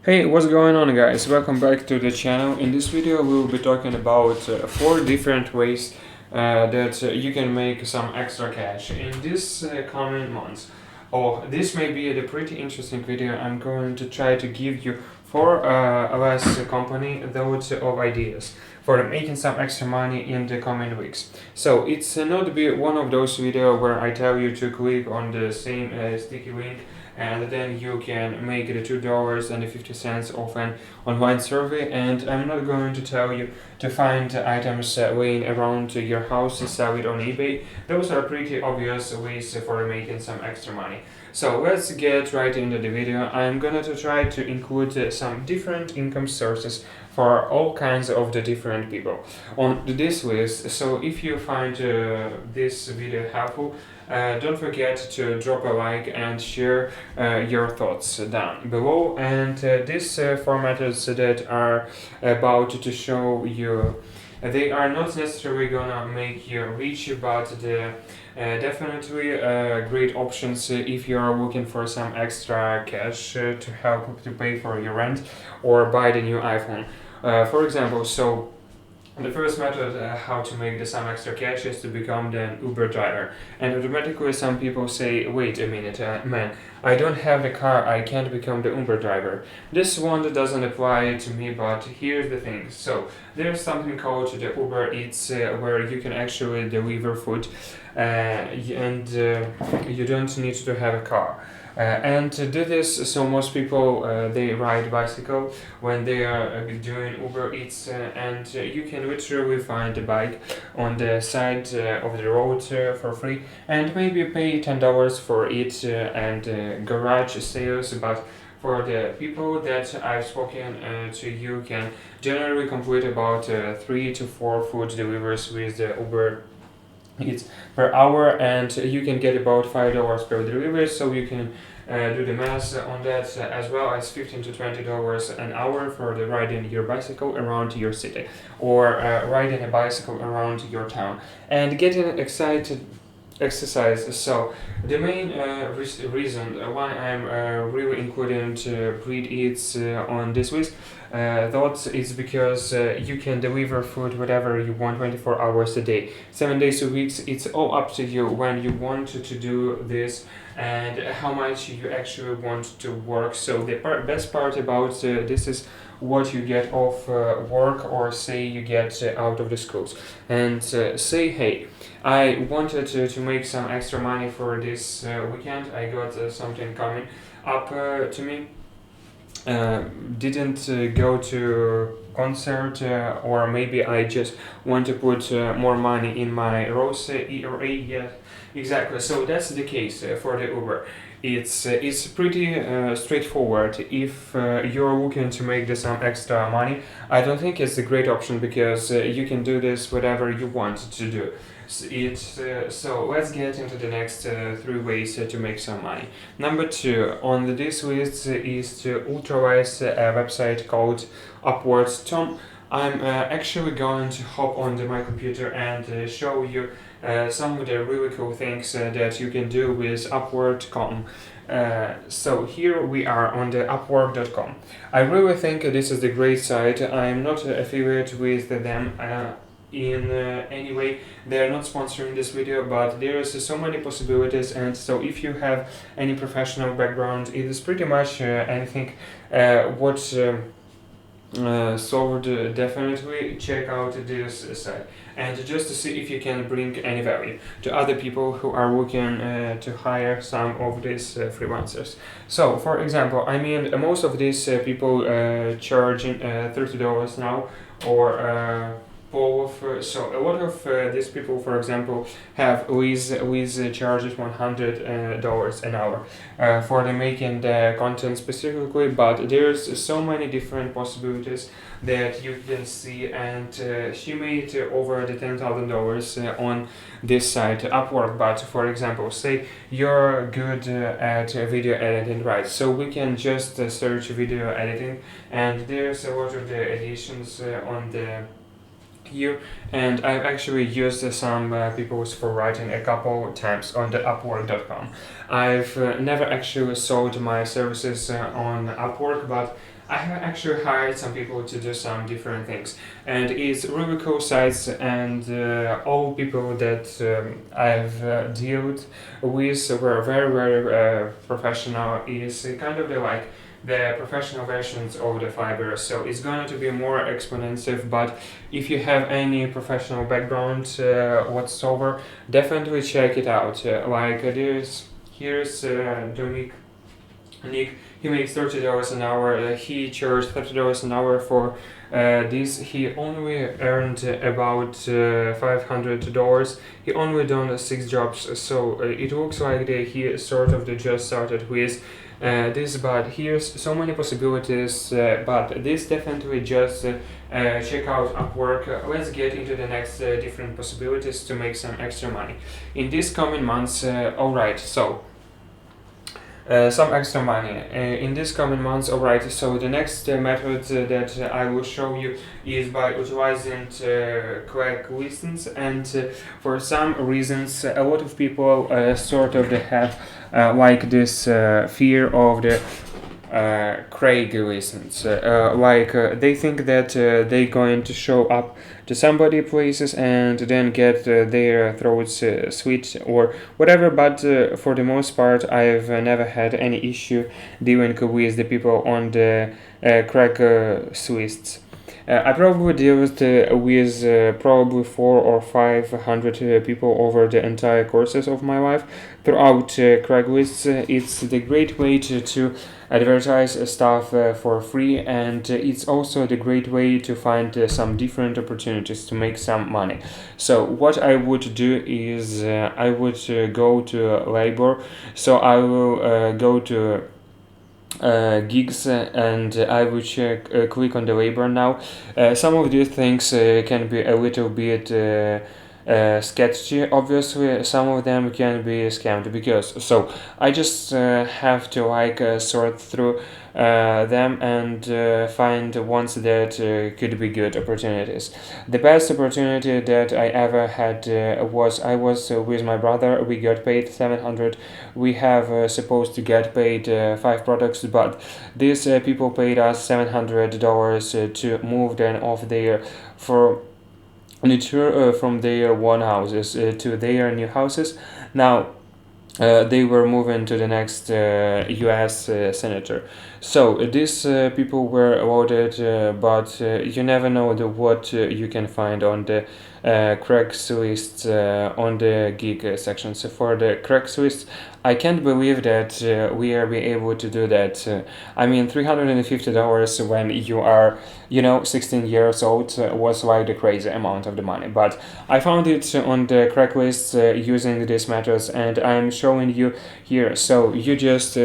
Hey, what's going on, guys? Welcome back to the channel. In this video we will be talking about 4 different ways that you can make some extra cash in this coming months. This may be a pretty interesting video. I'm going to try to give you for us company those of ideas for making some extra money in the coming weeks. So it's not be one of those videos where I tell you to click on the same sticky link and then you can make the $2.50 off an online survey. And I'm not going to tell you to find items laying around your house and sell it on eBay. Those are pretty obvious ways for making some extra money. So let's get right into the video. I'm gonna to try to include some different income sources for all kinds of the different people on this list. So if you find this video helpful, don't forget to drop a like and share your thoughts down below. And these formats that are about to show you, they are not necessarily gonna make you rich, but the definitely great options if you are looking for some extra cash to help to pay for your rent or buy the new iPhone. For example, so the first method how to make some extra cash is to become the Uber driver. And automatically some people say, wait a minute, man, I don't have the car, I can't become the Uber driver. This one doesn't apply to me, but here's the thing. So there's something called the Uber Eats where you can actually deliver food and you don't need to have a car. And to do this, so most people they ride bicycle when they are doing Uber Eats, and you can literally find a bike on the side of the road for free, and maybe pay $10 for it and garage sales. But for the people that I've spoken to, you can generally complete about 3 to 4 food deliveries with the Uber Eats per hour, and you can get about $5 per delivery. So you can do the math on that, as well as $15 to $20 an hour for the riding your bicycle around your city, or riding a bicycle around your town and getting excited exercise. So the main reason why I'm really including Breed Eats on this list thoughts is because you can deliver food whatever you want 24 hours a day, 7 days a week. It's all up to you when you want to do this and how much you actually want to work. So the best part about this is what you get off work, or say you get out of the schools, and say, hey, I wanted to make some extra money for this weekend. I got something coming up to me. Didn't go to concert, or maybe I just want to put more money in my Rose ERA. Yeah, exactly. So that's the case for the Uber. It's pretty straightforward. If you're looking to make some extra money, I don't think it's a great option, because you can do this whatever you want to do. So let's get into the next 3 ways to make some money. Number 2 on this list is to utilize a website called Upwork.com. I'm actually going to hop on my computer and show you some of the really cool things that you can do with Upwork.com. So here we are on the Upwork.com. I really think this is a great site. I'm not affiliated with them in any way. They're not sponsoring this video, but there is so many possibilities. And so if you have any professional background, it is pretty much anything what solved. Definitely check out this site, and just to see if you can bring any value to other people who are looking to hire some of these freelancers. So for example, I mean, most of these people charging $30 now, or so a lot of these people, for example, have with charges $100 an hour for the making the content specifically. But there's so many different possibilities that you can see, and she made over the $10,000 on this site Upwork. But for example, say you're good at video editing, right? So we can just search video editing, and there's a lot of the editions on the here, and I've actually used some people for writing a couple times on the Upwork.com. I've never actually sold my services on Upwork, but I have actually hired some people to do some different things, and it's really cool sites. And all people that I've dealt with were very professional. Is kind of like the professional versions of the fiber, so it's going to be more expensive. But if you have any professional background whatsoever, definitely check it out. Here's Dominic Nick. He makes $30 an hour. He charged $30 an hour for this. He only earned about $500. He only done 6 jobs, so it looks like he sort of just started with this. But here's so many possibilities. But this definitely just check out Upwork. Let's get into the next different possibilities to make some extra money in these coming months. Alright, so some extra money in these coming months. Alright, so the next method that I will show you is by utilizing Craigslist. And for some reasons, a lot of people sort of they have like this fear of the Craigslist. They think that they're going to show up to somebody places and then get their throats slit or whatever. But for the most part, I've never had any issue dealing with the people on the Craigslist. I probably deal with probably 400 or 500 people over the entire courses of my life throughout Craigslist. It's the great way to advertise stuff for free, and it's also the great way to find some different opportunities to make some money. So what I would do is I would go to labor. So I will go to gigs and I will click on the labor now. Some of these things can be a little bit sketchy. Obviously, some of them can be scammed because so I just have to sort through them and find ones that could be good opportunities. The best opportunity that I ever had was I was with my brother. We got paid 700. We have supposed to get paid 5 products, but these people paid us $700 to move them off there for from their one houses to their new houses. Now they were moving to the next U.S. Senator. So these people were awarded, but you never know what you can find on the Craigslist on the gig section. So for the Craigslist, I can't believe that we are be able to do that. I mean, $350 when you are, 16 years old was like the crazy amount of the money. But I found it on the Craigslist using these methods, and I'm showing you here. So you just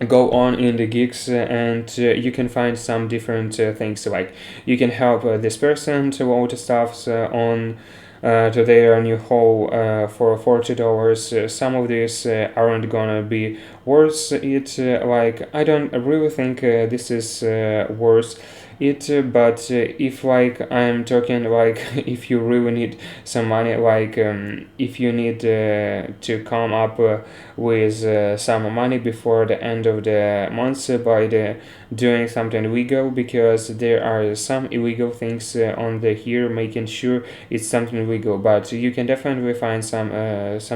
go on in the gigs and you can find some different things, like you can help this person to load stuff on to their new hole for $40. Some of these aren't gonna be worth it. I don't really think this is worth it, but if I'm talking if you really need some money, if you need to come up with some money before the end of the month by doing something illegal, because there are some illegal things on the here, making sure it's something legal. But you can definitely find some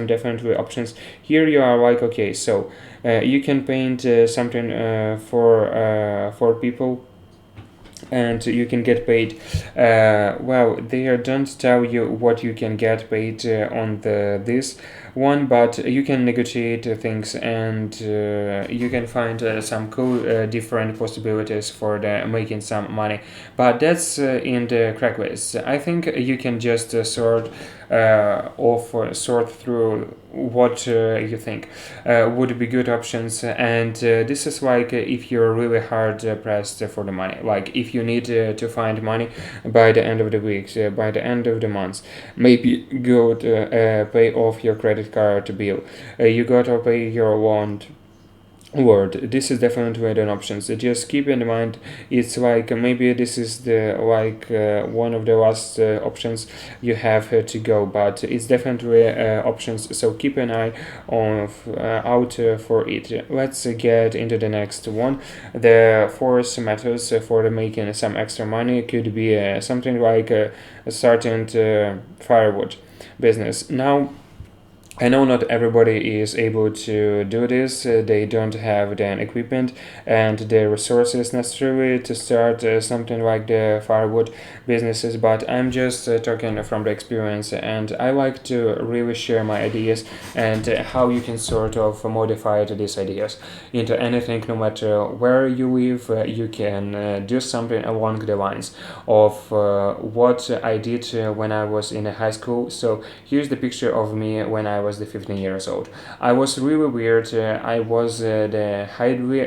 definitely options here. You are okay, so you can paint something for people and you can get paid. They don't tell you what you can get paid on this one, but you can negotiate things, and you can find some cool different possibilities for making some money. But that's in the Craigslist. I think you can just sort through what you think would be good options, and this is if you're really hard pressed for the money, if you need to find money by the end of the week, by the end of the month, maybe go to pay off your credit card bill, you gotta pay your loan word. This is definitely an option, so just keep in mind. It's like maybe this is the one of the last options you have to go, but it's definitely options, so keep an eye on out for it. Let's get into the next one. The fourth methods for making some extra money could be something like starting firewood business. Now, I know not everybody is able to do this. They don't have the equipment and the resources necessary to start something like the firewood businesses, but I'm just talking from the experience, and I like to really share my ideas and how you can sort of modify these ideas into anything. No matter where you live, you can do something along the lines of what I did when I was in high school. So here's the picture of me when I was the 15 years old. I was really weird. I was the highly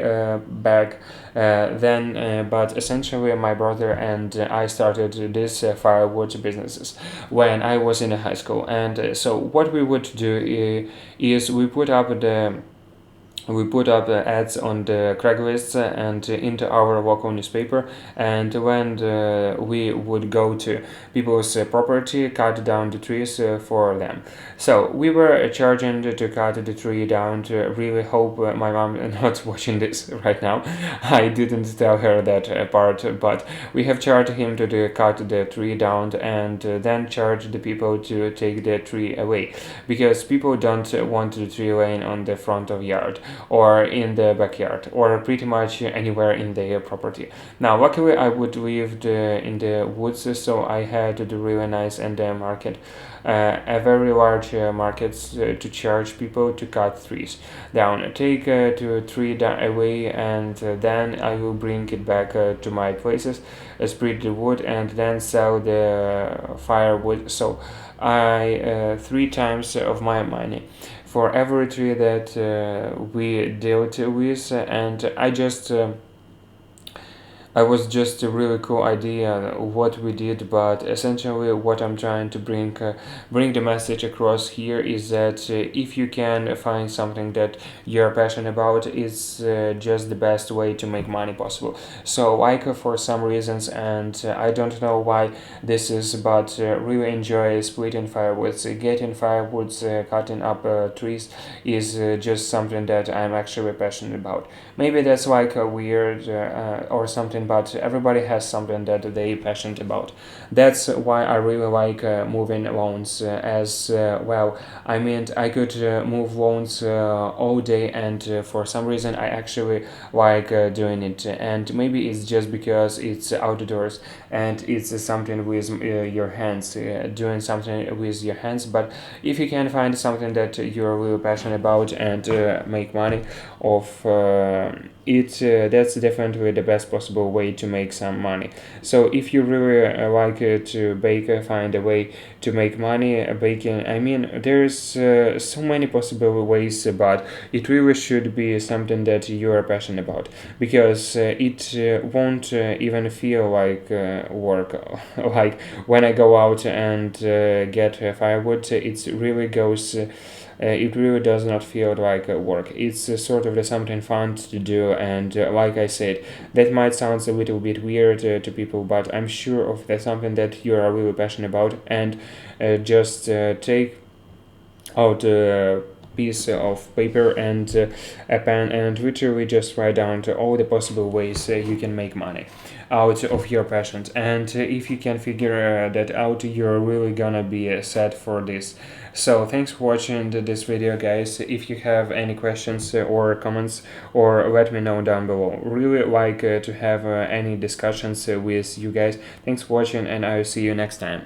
back then, but essentially my brother and I started this firewood businesses when I was in high school. And so what we would do is we put up ads on the Craigslist and into our local newspaper, and when we would go to people's property, cut down the trees for them. So we were charging to cut the tree down. To really hope my mom not watching this right now. I didn't tell her that part, but we have charged him to cut the tree down, and then charge the people to take the tree away, because people don't want the tree laying on the front of yard or in the backyard or pretty much anywhere in their property. Now, luckily, I would live in the woods, so I had the really nice and market, a very large markets to charge people to cut trees down. Take to tree down away, and then I will bring it back to my places, split the wood, and then sell the firewood. So I three times of my money for every tree that we dealt with, and I was just a really cool idea what we did, but essentially what I'm trying to bring the message across here is that if you can find something that you're passionate about, it's just the best way to make money possible. So like for some reasons, and I don't know why this is, but really enjoy splitting firewoods, getting firewoods, cutting up trees is just something that I'm actually passionate about. Maybe that's like a weird or something, but everybody has something that they passionate about. That's why I really like moving loans as well. I mean, I could move loans all day, and for some reason I actually like doing it. And maybe it's just because it's outdoors and it's something with your hands, doing something with your hands. But if you can find something that you're really passionate about and make money of that's definitely the best possible way to make some money. So if you really like to bake, find a way to make money baking. I mean, there's so many possible ways, but it really should be something that you are passionate about, because it won't even feel like work. Like when I go out and get firewood, it really goes. It really does not feel like work. It's sort of something fun to do, and like I said, that might sound a little bit weird to people, but I'm sure of that's something that you are really passionate about, and just take out a piece of paper and a pen and literally just write down to all the possible ways you can make money out of your passions. And if you can figure that out, you're really gonna be set for this. So thanks for watching this video, guys. If you have any questions or comments, or let me know down below. Really like to have any discussions with you guys. Thanks for watching, and I'll see you next time.